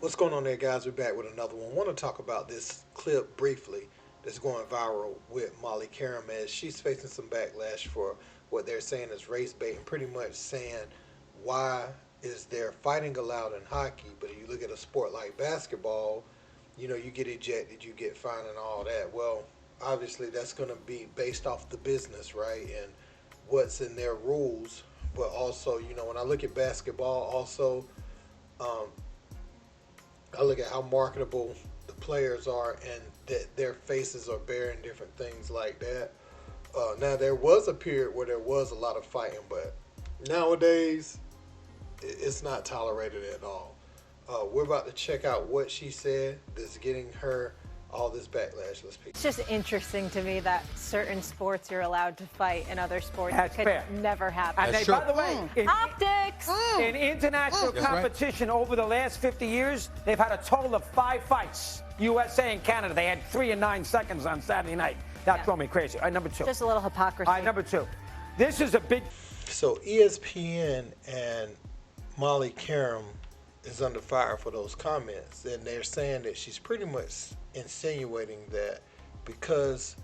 What's going on there, guys? We're back with another one. I want to talk about this clip briefly that's going viral with Molly Qerim as she's facing some backlash for what they're saying is race bait and pretty much saying, why is there fighting allowed in hockey? But if you look at a sport like basketball, you get ejected, you get fined and all that. Well, obviously that's going to be based off the business, right? And what's in their rules. But also, when I look at basketball, also, um, I look at how marketable the players are and that their faces are bearing different things like that. Now, there was a period where there was a lot of fighting, but nowadays it's not tolerated at all. We're about to check out what she said that's getting her all this backlash. Let's peek. It's just interesting to me that certain sports you're allowed to fight and other sports That's could fair. never happen. And they, by the way, Optics! in international competition over the last 50 years, they've had a total of 5 fights. USA and Canada, they had 3 and 9 seconds on Saturday night. That drove me crazy. All right, number 2. Just a little hypocrisy. All right, number 2. This is a big... So ESPN and Molly Qerim is under fire for those comments, and they're saying that she's pretty much insinuating that because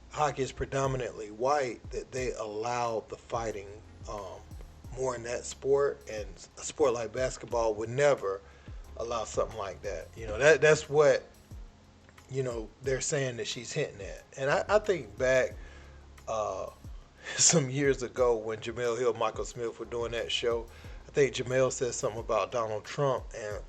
hockey is predominantly white, that they allow the fighting more in that sport, and a sport like basketball would never allow something like that. That's what they're saying that she's hinting at. And I think back some years ago when Jamel Hill, Michael Smith were doing that show. I think Jamel said something about Donald Trump, and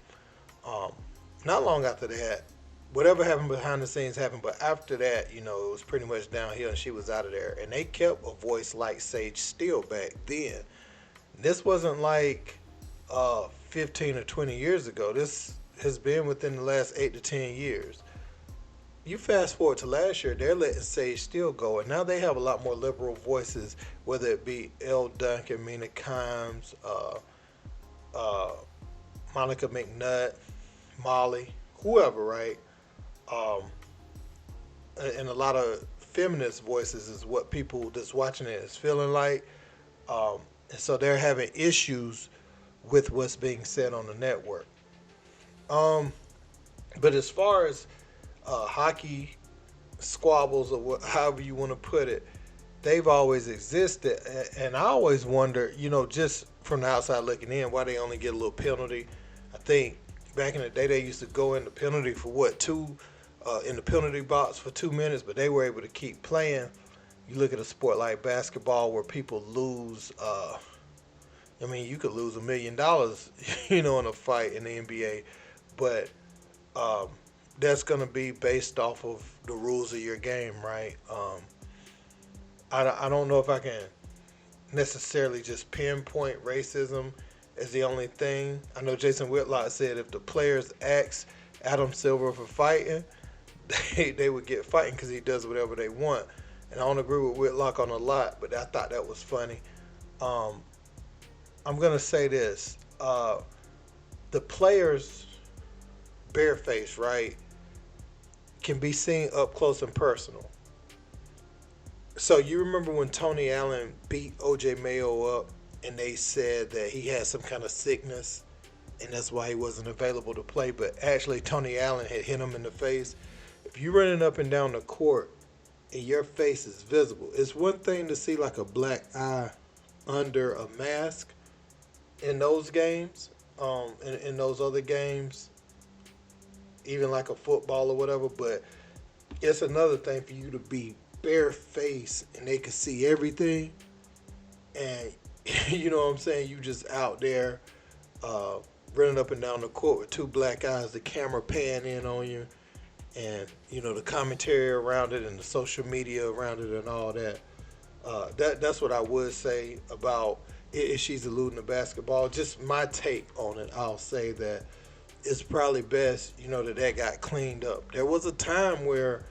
not long after that, whatever happened behind the scenes happened, but after that, it was pretty much downhill and she was out of there. And they kept a voice like Sage Steele back then. This wasn't like 15 or 20 years ago. This has been within the last 8 to 10 years. You fast forward to last year, they're letting Sage Steele go, and now they have a lot more liberal voices, whether it be Elle Duncan, Mina Kimes, Monica McNutt, Molly, whoever, right? And a lot of feminist voices is what people that's watching it is feeling like. And so they're having issues with what's being said on the network. But as far as hockey squabbles or however you want to put it, they've always existed. And I always wonder, just from the outside looking in, why they only get a little penalty. I think back in the day they used to go in the penalty for in the penalty box for 2 minutes, but they were able to keep playing. You look at a sport like basketball where people lose, you could lose $1 million, in a fight in the NBA, but that's going to be based off of the rules of your game, right? I don't know if I can necessarily just pinpoint racism as the only thing. I know Jason Whitlock said if the players ask Adam Silver for fighting, they would get fighting because he does whatever they want. And I don't agree with Whitlock on a lot, but I thought that was funny. I'm going to say this. The players' bare face, right, can be seen up close and personal. So you remember when Tony Allen beat O.J. Mayo up and they said that he had some kind of sickness and that's why he wasn't available to play, but actually Tony Allen had hit him in the face. If you're running up and down the court and your face is visible, it's one thing to see like a black eye under a mask in those games, in those other games, even like a football or whatever, but it's another thing for you to be bare face and they can see everything, and you know what I'm saying, you just out there running up and down the court with 2 black eyes, the camera pan in on you, and the commentary around it and the social media around it and all that. That's what I would say about if she's alluding to basketball. Just my take on it, I'll say that it's probably best, that got cleaned up. There was a time where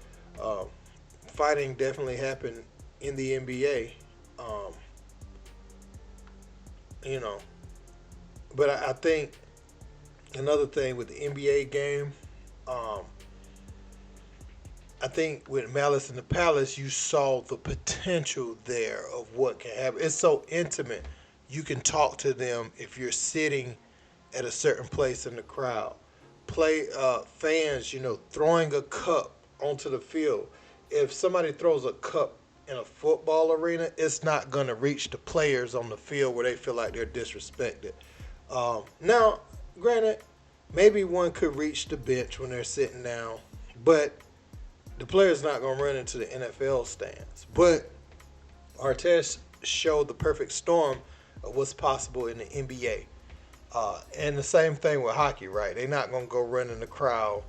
fighting definitely happened in the NBA, But I think another thing with the NBA game, I think with Malice in the Palace, you saw the potential there of what can happen. It's so intimate. You can talk to them if you're sitting at a certain place in the crowd. fans, throwing a cup onto the field. If somebody throws a cup in a football arena, it's not going to reach the players on the field where they feel like they're disrespected. Now, granted, maybe one could reach the bench when they're sitting down, but the player's not going to run into the NFL stands. But Artest showed the perfect storm of what's possible in the NBA. And the same thing with hockey, right? They're not going to go run in the crowd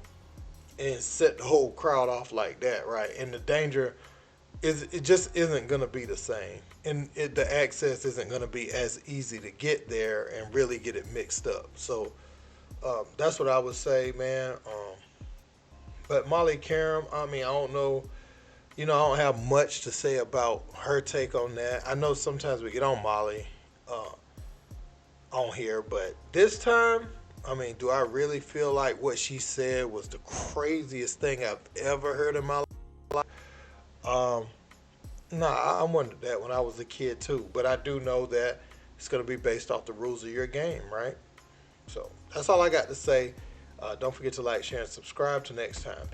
and set the whole crowd off like that, right? And the danger it just isn't going to be the same. And the access isn't going to be as easy to get there and really get it mixed up. So that's what I would say, man. But Molly Qerim, I don't know. I don't have much to say about her take on that. I know sometimes we get on Molly on here, but this time, do I really feel like what she said was the craziest thing I've ever heard in my life? I wondered that when I was a kid too, but I do know that it's going to be based off the rules of your game, right? So that's all I got to say. Don't forget to like, share, and subscribe. Till next time.